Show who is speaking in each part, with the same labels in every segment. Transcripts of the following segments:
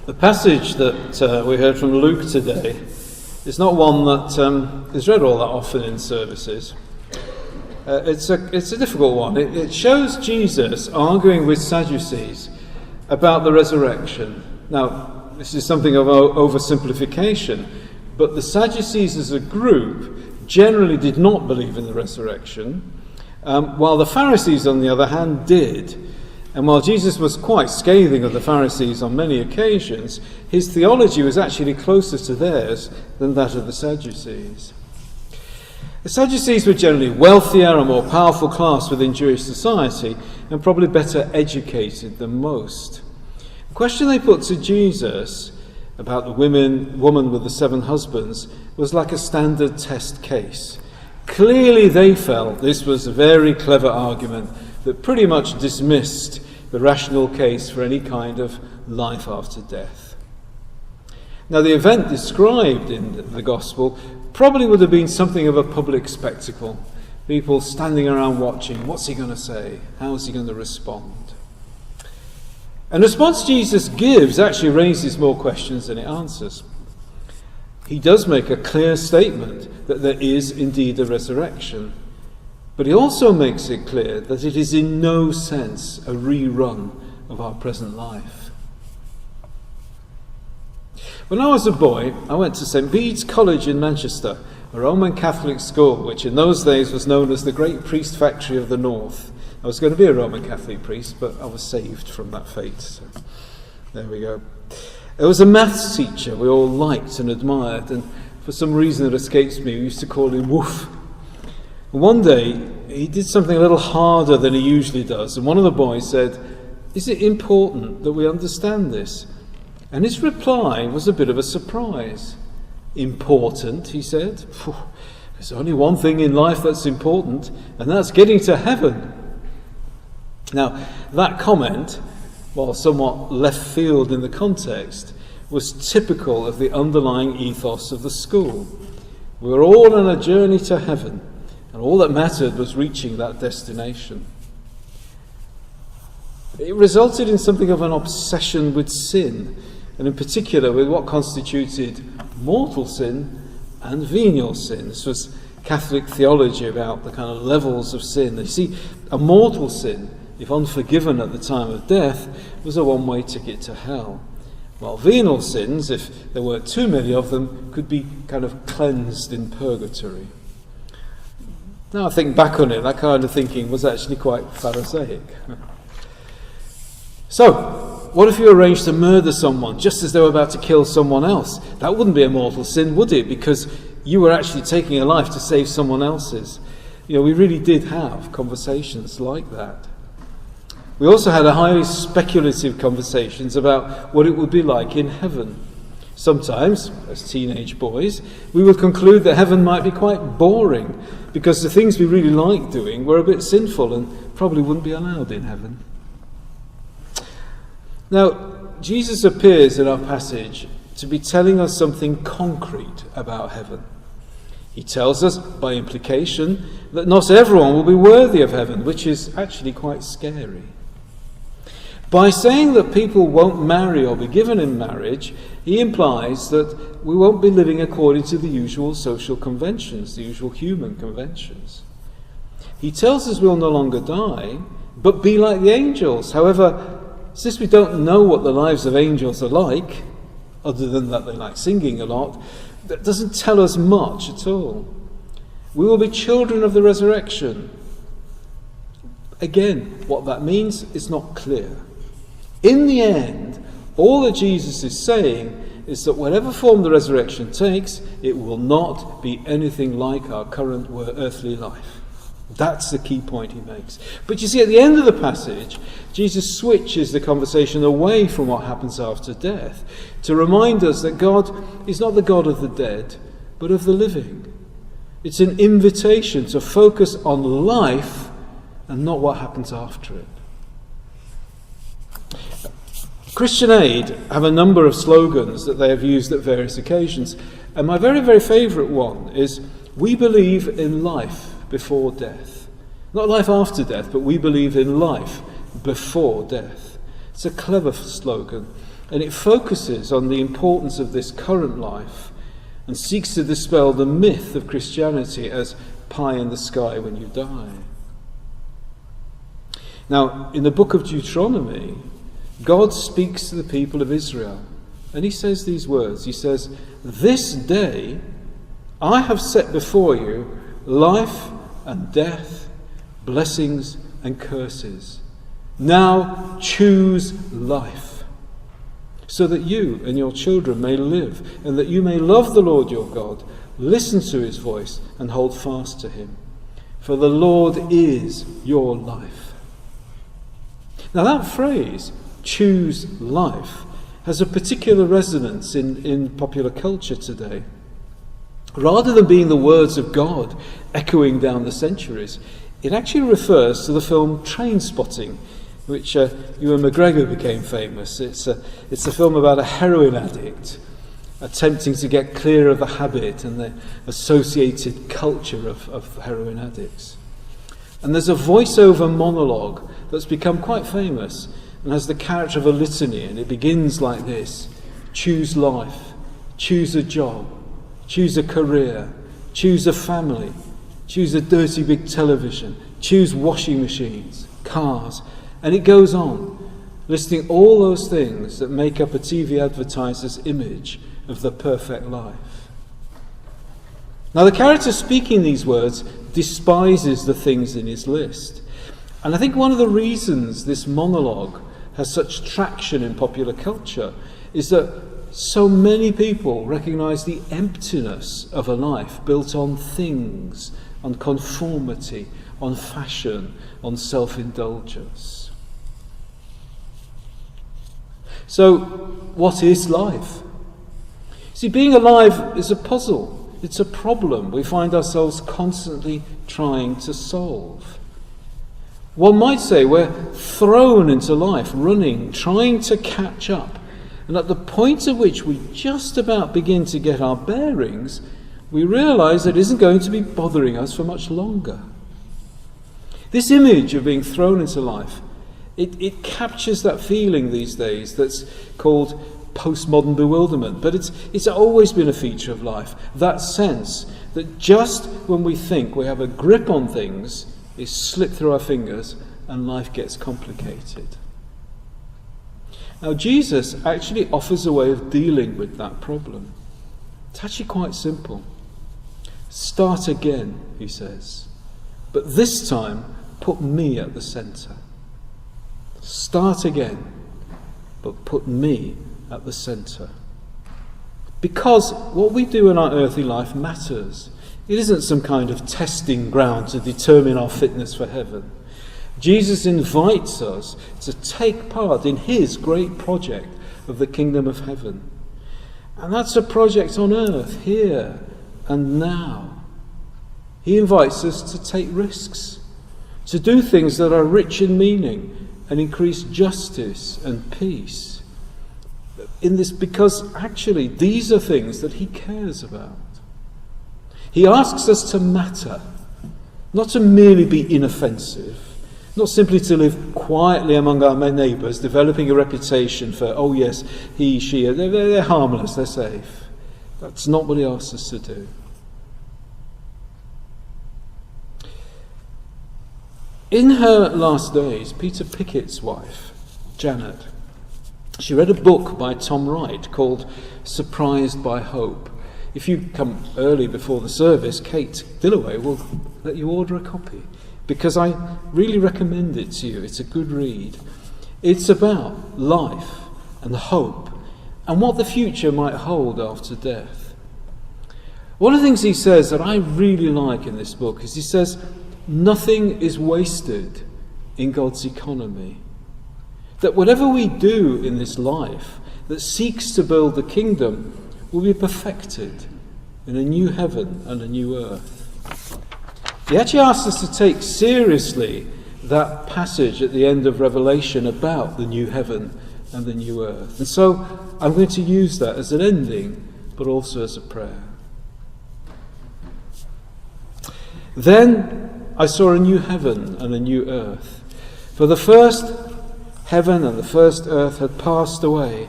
Speaker 1: The passage that we heard from Luke today is not one that is read all that often in services. It's a difficult one. It shows Jesus arguing with Sadducees about the resurrection. Now, this is something of oversimplification, but the Sadducees as a group generally did not believe in the resurrection, while the Pharisees, on the other hand, did. And while Jesus was quite scathing of the Pharisees on many occasions, his theology was actually closer to theirs than that of the Sadducees. The Sadducees were generally wealthier and more powerful class within Jewish society and probably better educated than most. The question they put to Jesus about the woman with the 7 husbands was like a standard test case. Clearly they felt this was a very clever argument that pretty much dismissed the rational case for any kind of life after death. Now, the event described in the Gospel probably would have been something of a public spectacle. People standing around watching. What's he going to say? How is he going to respond? And the response Jesus gives actually raises more questions than it answers. He does make a clear statement that there is indeed a resurrection. But he also makes it clear that it is in no sense a rerun of our present life. When I was a boy, I went to St. Bede's College in Manchester, a Roman Catholic school, which in those days was known as the Great Priest Factory of the North. I was going to be a Roman Catholic priest, but I was saved from that fate. So there we go. There was a maths teacher we all liked and admired, and for some reason that escapes me, we used to call him Woof. One day, he did something a little harder than he usually does, and one of the boys said, "Is it important that we understand this?" And his reply was a bit of a surprise. "Important," he said. "There's only one thing in life that's important, and that's getting to heaven." Now, that comment, while somewhat left field in the context, was typical of the underlying ethos of the school. We were all on a journey to heaven, and all that mattered was reaching that destination. It resulted in something of an obsession with sin, and in particular with what constituted mortal sin and venial sin. This was Catholic theology about the kind of levels of sin. You see, a mortal sin, if unforgiven at the time of death, was a one-way ticket to hell. While venial sins, if there weren't too many of them, could be kind of cleansed in purgatory. Now I think back on it, that kind of thinking was actually quite Pharisaic. So, what if you arranged to murder someone just as they were about to kill someone else? That wouldn't be a mortal sin, would it? Because you were actually taking a life to save someone else's. You know, we really did have conversations like that. We also had a highly speculative conversations about what it would be like in heaven. Sometimes, as teenage boys, we would conclude that heaven might be quite boring because the things we really liked doing were a bit sinful and probably wouldn't be allowed in heaven. Now, Jesus appears in our passage to be telling us something concrete about heaven. He tells us, by implication, that not everyone will be worthy of heaven, which is actually quite scary. By saying that people won't marry or be given in marriage, he implies that we won't be living according to the usual social conventions, the usual human conventions. He tells us we'll no longer die, but be like the angels. However, since we don't know what the lives of angels are like, other than that they like singing a lot, that doesn't tell us much at all. We will be children of the resurrection. Again, what that means is not clear. In the end, all that Jesus is saying is that whatever form the resurrection takes, it will not be anything like our current earthly life. That's the key point he makes. But you see, at the end of the passage, Jesus switches the conversation away from what happens after death to remind us that God is not the God of the dead, but of the living. It's an invitation to focus on life and not what happens after it. Christian Aid have a number of slogans that they have used at various occasions, and my very, very favourite one is, "We believe in life before death." Not life after death, but we believe in life before death. It's a clever slogan, And it focuses on the importance of this current life and seeks to dispel the myth of Christianity as pie in the sky when you die. Now, in the book of Deuteronomy, God speaks to the people of Israel, and he says these words. He says, "This day I have set before you life and death, blessings and curses. Now choose life, so that you and your children may live, and that you may love the Lord your God, listen to his voice, and hold fast to him. For the Lord is your life." Now that phrase, choose life, has a particular resonance in popular culture today. Rather than being the words of God echoing down the centuries, it actually refers to the film Trainspotting, which Ewan McGregor became famous. It's a film about a heroin addict attempting to get clear of a habit and the associated culture of heroin addicts. And there's a voiceover monologue that's become quite famous and has the character of a litany, and it begins like this: choose life, choose a job, choose a career, choose a family, choose a dirty big television, choose washing machines, cars, and it goes on, listing all those things that make up a TV advertiser's image of the perfect life. Now the character speaking these words despises the things in his list. And I think one of the reasons this monologue has such traction in popular culture is that so many people recognise the emptiness of a life built on things, on conformity, on fashion, on self-indulgence. So, what is life? See, being alive is a puzzle. It's a problem we find ourselves constantly trying to solve. One might say we're thrown into life, running, trying to catch up. And at the point at which we just about begin to get our bearings, we realise that it isn't going to be bothering us for much longer. This image of being thrown into life, it captures that feeling these days that's called postmodern bewilderment. But it's always been a feature of life, that sense that just when we think we have a grip on things, it slips through our fingers and life gets complicated. Now, Jesus actually offers a way of dealing with that problem. It's actually quite simple. Start again, he says, but this time put me at the centre. Start again, but put me at the centre. Because what we do in our earthly life matters. It isn't some kind of testing ground to determine our fitness for heaven. Jesus invites us to take part in his great project of the kingdom of heaven. And that's a project on earth, here and now. He invites us to take risks, to do things that are rich in meaning and increase justice and peace. In this, because actually these are things that he cares about. He asks us to matter, not to merely be inoffensive, not simply to live quietly among our neighbours, developing a reputation for, oh yes, he, she, they're harmless, they're safe. That's not what he asks us to do. In her last days, Peter Pickett's wife, Janet, she read a book by Tom Wright called Surprised by Hope. If you come early before the service, Kate Dillaway will let you order a copy, because I really recommend it to you. It's a good read. It's about life and hope and what the future might hold after death. One of the things he says that I really like in this book is he says, nothing is wasted in God's economy. That whatever we do in this life that seeks to build the kingdom will be perfected in a new heaven and a new earth. He actually asks us to take seriously that passage at the end of Revelation about the new heaven and the new earth. And so I'm going to use that as an ending, but also as a prayer. Then I saw a new heaven and a new earth. For the first heaven and the first earth had passed away,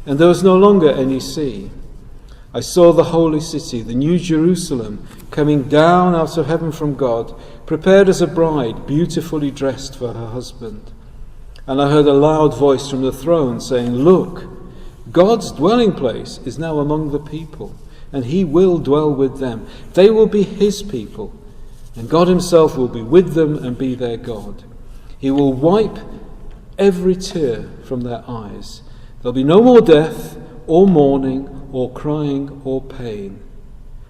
Speaker 1: and there was no longer any sea. I saw the holy city, the new Jerusalem, coming down out of heaven from God, prepared as a bride, beautifully dressed for her husband. And I heard a loud voice from the throne saying, "Look, God's dwelling place is now among the people, and he will dwell with them. They will be his people, and God himself will be with them and be their God. He will wipe every tear from their eyes. There'll be no more death, or mourning, or crying, or pain,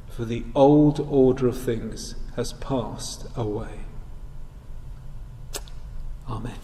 Speaker 1: for the old order of things has passed away." Amen.